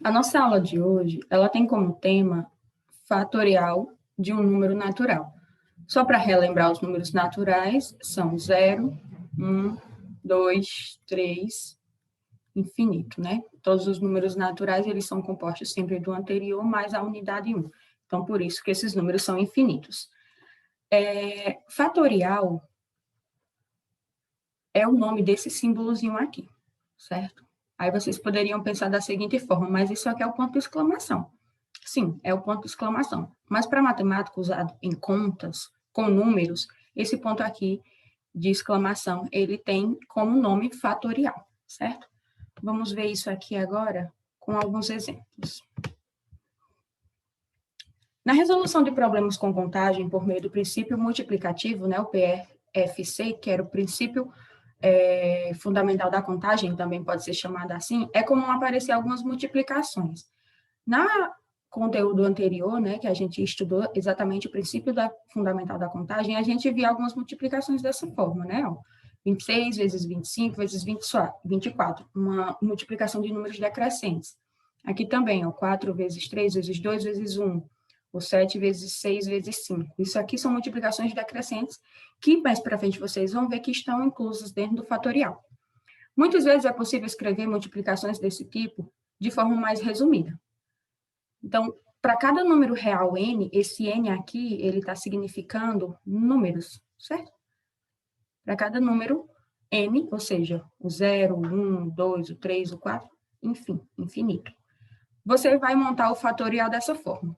A nossa aula de hoje, ela tem como tema fatorial de um número natural. Só para relembrar, os números naturais são 0, 1, 2, 3, infinito, né? Todos os números naturais, eles são compostos sempre do anterior mais a unidade 1. Então, por isso que esses números são infinitos. Fatorial é o nome desse símbolozinho aqui, certo? Aí vocês poderiam pensar da seguinte forma, mas isso aqui é o ponto de exclamação. Sim, é o ponto de exclamação. Mas para matemática usado em contas, com números, esse ponto aqui de exclamação, ele tem como nome fatorial, certo? Vamos ver isso aqui agora com alguns exemplos. Na resolução de problemas com contagem por meio do princípio multiplicativo, né, o PFC, que era o princípio fundamental da contagem, também pode ser chamada assim, é comum aparecer algumas multiplicações. Na conteúdo anterior, né, que a gente estudou exatamente o princípio fundamental da contagem, a gente via algumas multiplicações dessa forma, né? 26 vezes 25 vezes 24, uma multiplicação de números decrescentes. Aqui também, 4 vezes 3 vezes 2 vezes 1, ou 7 vezes 6 vezes 5. Isso aqui são multiplicações decrescentes que mais para frente vocês vão ver que estão inclusas dentro do fatorial. Muitas vezes é possível escrever multiplicações desse tipo de forma mais resumida. Então, para cada número real n, esse n aqui, ele está significando números, certo? Para cada número n, ou seja, o 0, o 1, o 2, o 3, o 4, enfim, infinito. Você vai montar o fatorial dessa forma.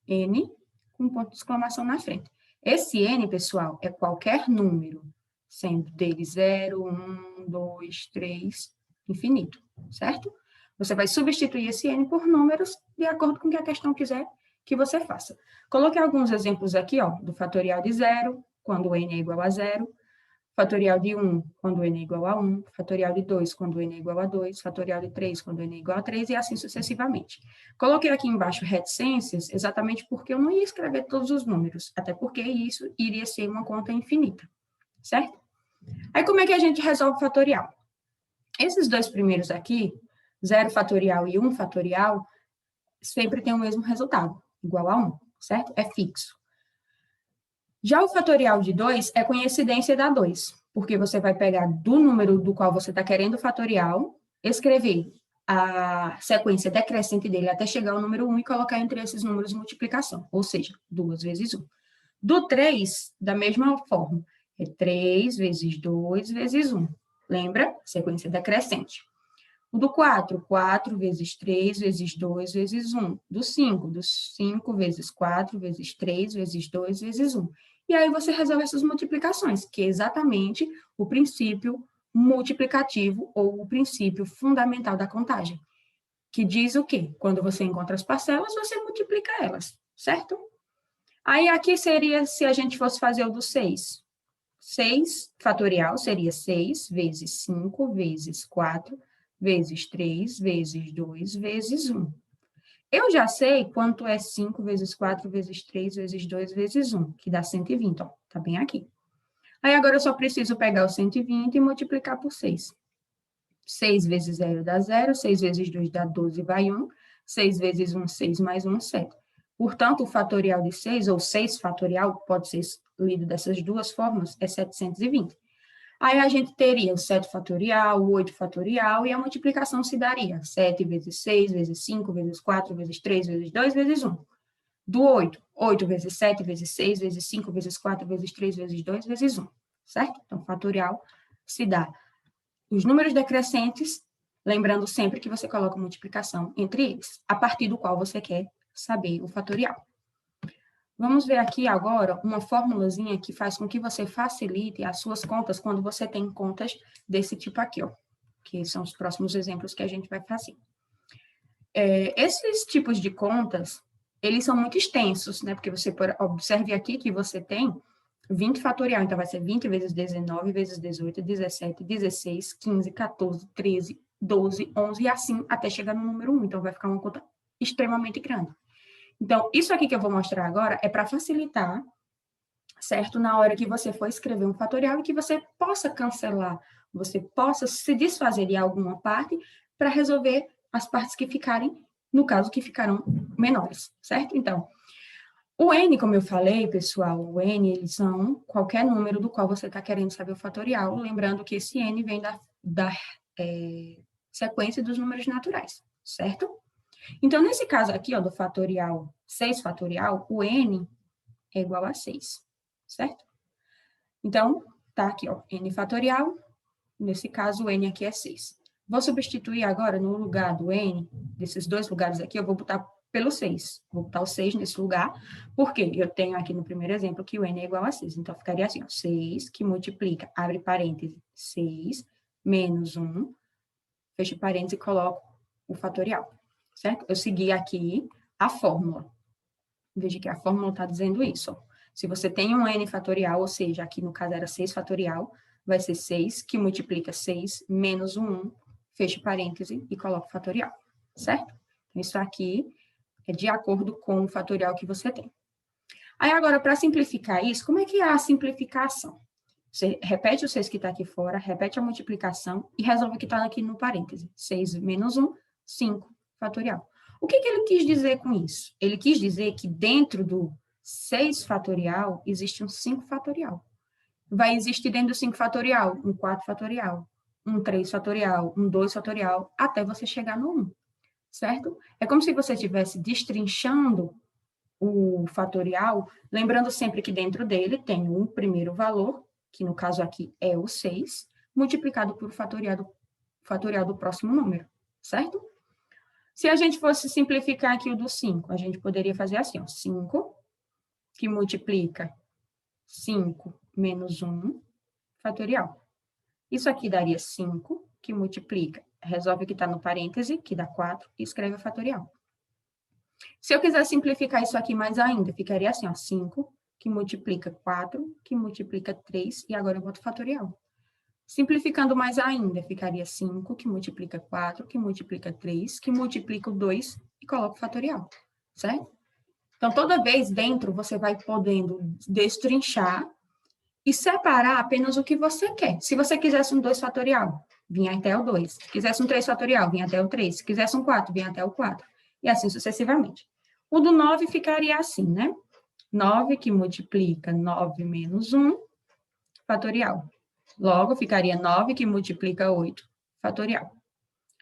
N com ponto de exclamação na frente. Esse n, pessoal, é qualquer número, sendo dele 0, 1, 2, 3, infinito, certo? Você vai substituir esse n por números de acordo com o que a questão quiser que você faça. Coloquei alguns exemplos aqui, ó, do fatorial de 0, quando n é igual a 0, fatorial de 1, quando n é igual a 1, fatorial de 2, quando n é igual a 2, fatorial de 3, quando n é igual a 3, e assim sucessivamente. Coloquei aqui embaixo reticências, exatamente porque eu não ia escrever todos os números, até porque isso iria ser uma conta infinita, certo? Aí, como é que a gente resolve o fatorial? Esses dois primeiros aqui, 0 fatorial e 1 fatorial, sempre tem o mesmo resultado, igual a 1, certo? É fixo. Já o fatorial de 2 é coincidência da 2, porque você vai pegar do número do qual você está querendo o fatorial, escrever a sequência decrescente dele até chegar ao número 1 e colocar entre esses números multiplicação, ou seja, 2 vezes 1. Do 3, da mesma forma, é 3 vezes 2 vezes 1. Lembra? Sequência decrescente. O do 4, 4 vezes 3 vezes 2 vezes 1. Do 5 vezes 4 vezes 3 vezes 2 vezes 1. E aí você resolve essas multiplicações, que é exatamente o princípio multiplicativo ou o princípio fundamental da contagem, que diz o quê? Quando você encontra as parcelas, você multiplica elas, certo? Aí aqui seria, se a gente fosse fazer o do 6. 6 fatorial seria 6 vezes 5 vezes 4 vezes 3 vezes 2 vezes 1. Eu já sei quanto é 5 vezes 4 vezes 3 vezes 2 vezes 1, que dá 120, ó, tá bem aqui. Aí agora eu só preciso pegar o 120 e multiplicar por 6. 6 vezes 0 dá 0, 6 vezes 2 dá 12, vai 1, 6 vezes 1, 6 mais 1, 7. Portanto, o fatorial de 6, ou 6 fatorial, pode ser lido dessas duas formas, é 720. Aí a gente teria o 7 fatorial, o 8 fatorial, e a multiplicação se daria 7 vezes 6, vezes 5, vezes 4, vezes 3, vezes 2, vezes 1. Do 8, 8 vezes 7, vezes 6, vezes 5, vezes 4, vezes 3, vezes 2, vezes 1. Certo? Então, fatorial se dá os números decrescentes, lembrando sempre que você coloca multiplicação entre eles, a partir do qual você quer saber o fatorial. Vamos ver aqui agora uma formulazinha que faz com que você facilite as suas contas quando você tem contas desse tipo aqui, ó, que são os próximos exemplos que a gente vai fazer. Esses tipos de contas, eles são muito extensos, né? Porque você observe aqui que você tem 20 fatorial, então vai ser 20 vezes 19, vezes 18, 17, 16, 15, 14, 13, 12, 11 e assim até chegar no número 1. Então, vai ficar uma conta extremamente grande. Então, isso aqui que eu vou mostrar agora é para facilitar, certo? Na hora que você for escrever um fatorial e que você possa cancelar, você possa se desfazer de alguma parte para resolver as partes que ficarem, no caso, que ficarão menores, certo? Então, o N, como eu falei, pessoal, o N, eles são qualquer número do qual você está querendo saber o fatorial, lembrando que esse N vem da sequência dos números naturais, certo? Então, nesse caso aqui, ó, do fatorial, 6 fatorial, o N é igual a 6, certo? Então, tá aqui, ó, N fatorial, nesse caso, o N aqui é 6. Vou substituir agora, no lugar do N, desses dois lugares aqui, eu vou botar pelo 6. Vou botar o 6 nesse lugar, porque eu tenho aqui no primeiro exemplo que o N é igual a 6. Então, ficaria assim, ó, 6 que multiplica, abre parênteses, 6, menos 1, fecho parênteses e coloco o fatorial, certo? Eu segui aqui a fórmula. Veja que a fórmula está dizendo isso, ó. Se você tem um N fatorial, ou seja, aqui no caso era 6 fatorial, vai ser 6 que multiplica 6 menos o 1, fecho parêntese e coloco o fatorial, certo? Então, isso aqui é de acordo com o fatorial que você tem. Aí, agora, para simplificar isso, como é que é a simplificação? Você repete o 6 que está aqui fora, repete a multiplicação e resolve o que está aqui no parêntese. 6 menos 1, 5 fatorial. O que ele quis dizer com isso? Ele quis dizer que dentro do 6 fatorial existe um 5 fatorial. Vai existir dentro do 5 fatorial um 4 fatorial, um 3 fatorial, um 2 fatorial, até você chegar no 1, certo? É como se você estivesse destrinchando o fatorial, lembrando sempre que dentro dele tem um primeiro valor, que no caso aqui é o 6, multiplicado por fatorial do próximo número, certo? Se a gente fosse simplificar aqui o do 5, a gente poderia fazer assim, ó, 5, que multiplica 5 menos 1, fatorial. Isso aqui daria 5, que multiplica, resolve o que está no parêntese, que dá 4, e escreve o fatorial. Se eu quiser simplificar isso aqui mais ainda, ficaria assim, ó, 5, que multiplica 4, que multiplica 3, e agora eu boto fatorial. Simplificando mais ainda, ficaria 5, que multiplica 4, que multiplica 3, que multiplica o 2 e coloco fatorial, certo? Então, toda vez dentro, você vai podendo destrinchar e separar apenas o que você quer. Se você quisesse um 2 fatorial, vinha até o 2. Se quisesse um 3 fatorial, vinha até o 3. Se quisesse um 4, vinha até o 4. E assim sucessivamente. O do 9 ficaria assim, né? 9 que multiplica 9 menos 1, fatorial. Logo, ficaria 9 que multiplica 8, fatorial.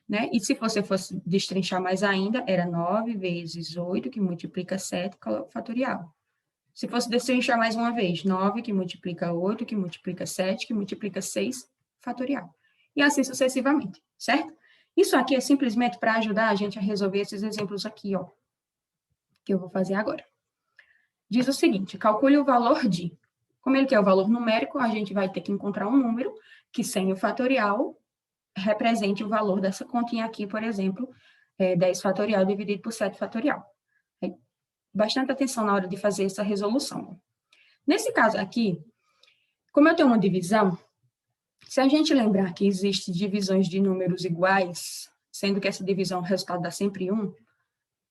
Né? E se você fosse destrinchar mais ainda, era 9 vezes 8 que multiplica 7, fatorial. Se fosse destrinchar mais uma vez, 9 que multiplica 8, que multiplica 7, que multiplica 6, fatorial. E assim sucessivamente, certo? Isso aqui é simplesmente para ajudar a gente a resolver esses exemplos aqui, ó, que eu vou fazer agora. Diz o seguinte, calcule o valor de... Como ele quer o valor numérico, a gente vai ter que encontrar um número que, sem o fatorial, represente o valor dessa continha aqui, por exemplo, 10 fatorial dividido por 7 fatorial. Bastante atenção na hora de fazer essa resolução. Nesse caso aqui, como eu tenho uma divisão, se a gente lembrar que existe divisões de números iguais, sendo que essa divisão, o resultado dá sempre 1,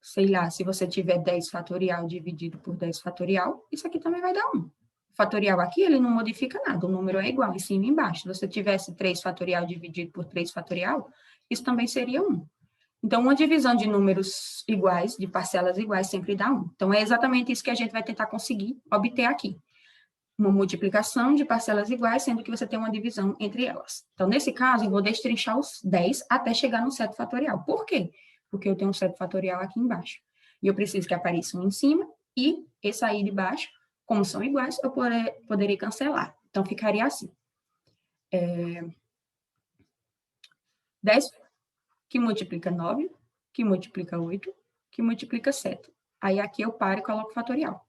sei lá, se você tiver 10 fatorial dividido por 10 fatorial, isso aqui também vai dar 1. O fatorial aqui, ele não modifica nada, o número é igual, em cima e embaixo. Se você tivesse 3 fatorial dividido por 3 fatorial, isso também seria 1. Então, uma divisão de números iguais, de parcelas iguais, sempre dá 1. Então, é exatamente isso que a gente vai tentar conseguir obter aqui. Uma multiplicação de parcelas iguais, sendo que você tem uma divisão entre elas. Então, nesse caso, eu vou destrinchar os 10 até chegar no 7 fatorial. Por quê? Porque eu tenho um 7 fatorial aqui embaixo. E eu preciso que apareça um em cima e esse aí de baixo, como são iguais, eu poderei cancelar. Então, ficaria assim. 10 que multiplica 9, que multiplica 8, que multiplica 7. Aí aqui eu paro e coloco fatorial.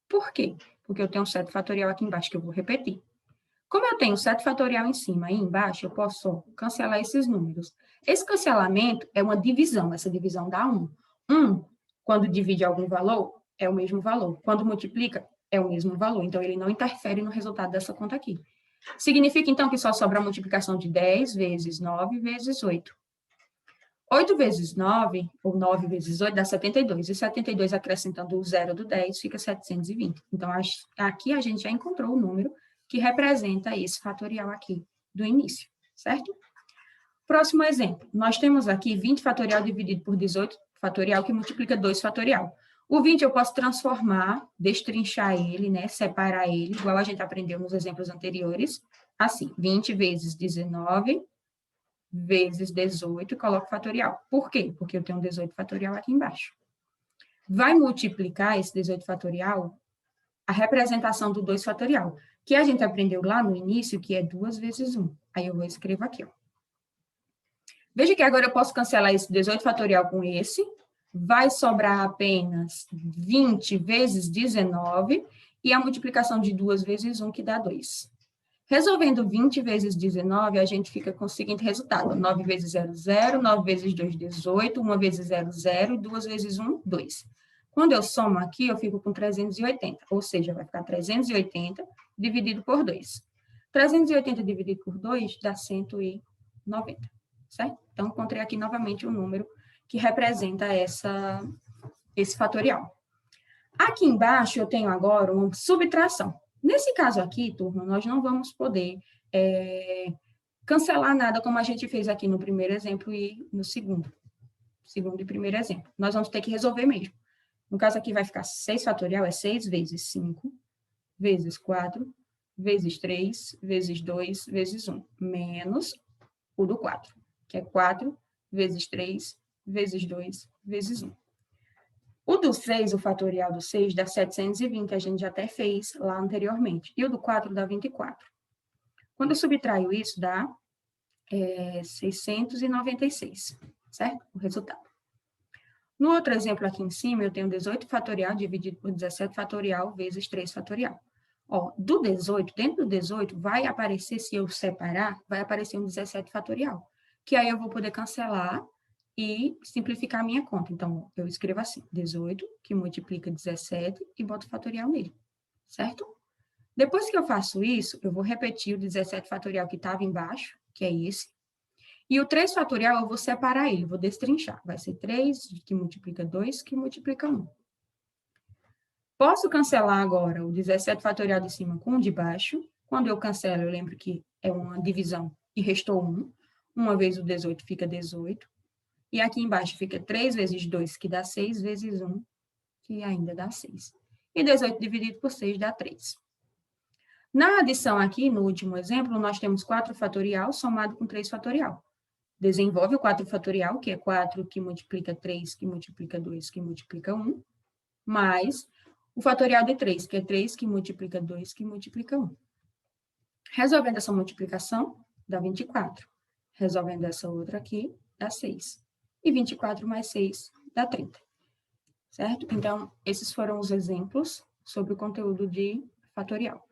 Por quê? Porque eu tenho um 7 fatorial aqui embaixo, que eu vou repetir. Como eu tenho 7 fatorial em cima e embaixo, eu posso cancelar esses números. Esse cancelamento é uma divisão, essa divisão dá 1. 1, quando divide algum valor, é o mesmo valor. Quando multiplica, é o mesmo valor. Então, ele não interfere no resultado dessa conta aqui. Significa, então, que só sobra a multiplicação de 10 vezes 9 vezes 8. 8 vezes 9, ou 9 vezes 8, dá 72. E 72, acrescentando o zero do 10, fica 720. Então, aqui a gente já encontrou o número que representa esse fatorial aqui do início, certo? Próximo exemplo, nós temos aqui 20 fatorial dividido por 18 fatorial, que multiplica 2 fatorial. O 20 eu posso transformar, destrinchar ele, né, separar ele, igual a gente aprendeu nos exemplos anteriores, assim, 20 vezes 19 vezes 18 e coloco fatorial. Por quê? Porque eu tenho 18 fatorial aqui embaixo. Vai multiplicar esse 18 fatorial a representação do 2 fatorial, que a gente aprendeu lá no início, que é 2 vezes 1. Aí eu vou escrever aqui, ó. Veja que agora eu posso cancelar esse 18 fatorial com esse, vai sobrar apenas 20 vezes 19, e a multiplicação de 2 vezes 1, que dá 2. Resolvendo 20 vezes 19, a gente fica com o seguinte resultado: 9 vezes 0, 0, 9 vezes 2, 18, 1 vezes 0, 0, e 2 vezes 1, 2. Quando eu somo aqui, eu fico com 380, ou seja, vai ficar 380 dividido por 2. 380 dividido por 2 dá 190, certo? Então, encontrei aqui novamente o número que representa esse fatorial. Aqui embaixo, eu tenho agora uma subtração. Nesse caso aqui, turma, nós não vamos poder cancelar nada como a gente fez aqui no primeiro exemplo e no segundo e primeiro exemplo. Nós vamos ter que resolver mesmo. No caso aqui vai ficar 6 fatorial, é 6 vezes 5, vezes 4, vezes 3, vezes 2, vezes 1, menos o do 4, que é 4 vezes 3, vezes 2, vezes 1. O do 6, o fatorial do 6, dá 720, a gente já até fez lá anteriormente. E o do 4 dá 24. Quando eu subtraio isso, dá 696, certo? O resultado. No outro exemplo aqui em cima, eu tenho 18 fatorial dividido por 17 fatorial vezes 3 fatorial. Ó, do 18, dentro do 18, vai aparecer, se eu separar, vai aparecer um 17 fatorial, que aí eu vou poder cancelar e simplificar a minha conta. Então, eu escrevo assim, 18, que multiplica 17, e boto fatorial nele, certo? Depois que eu faço isso, eu vou repetir o 17 fatorial que estava embaixo, que é esse, e o 3 fatorial eu vou separar ele, vou destrinchar. Vai ser 3, que multiplica 2, que multiplica 1. Posso cancelar agora o 17 fatorial de cima com o de baixo. Quando eu cancelo, eu lembro que é uma divisão e restou 1. Uma vez o 18 fica 18. E aqui embaixo fica 3 vezes 2, que dá 6, vezes 1, que ainda dá 6. E 18 dividido por 6 dá 3. Na adição aqui, no último exemplo, nós temos 4 fatorial somado com 3 fatorial. Desenvolve o 4 fatorial, que é 4 que multiplica 3, que multiplica 2, que multiplica 1, mais o fatorial de 3, que é 3 que multiplica 2, que multiplica 1. Resolvendo essa multiplicação, dá 24. Resolvendo essa outra aqui, dá 6. E 24 mais 6 dá 30. Certo? Então, esses foram os exemplos sobre o conteúdo de fatorial.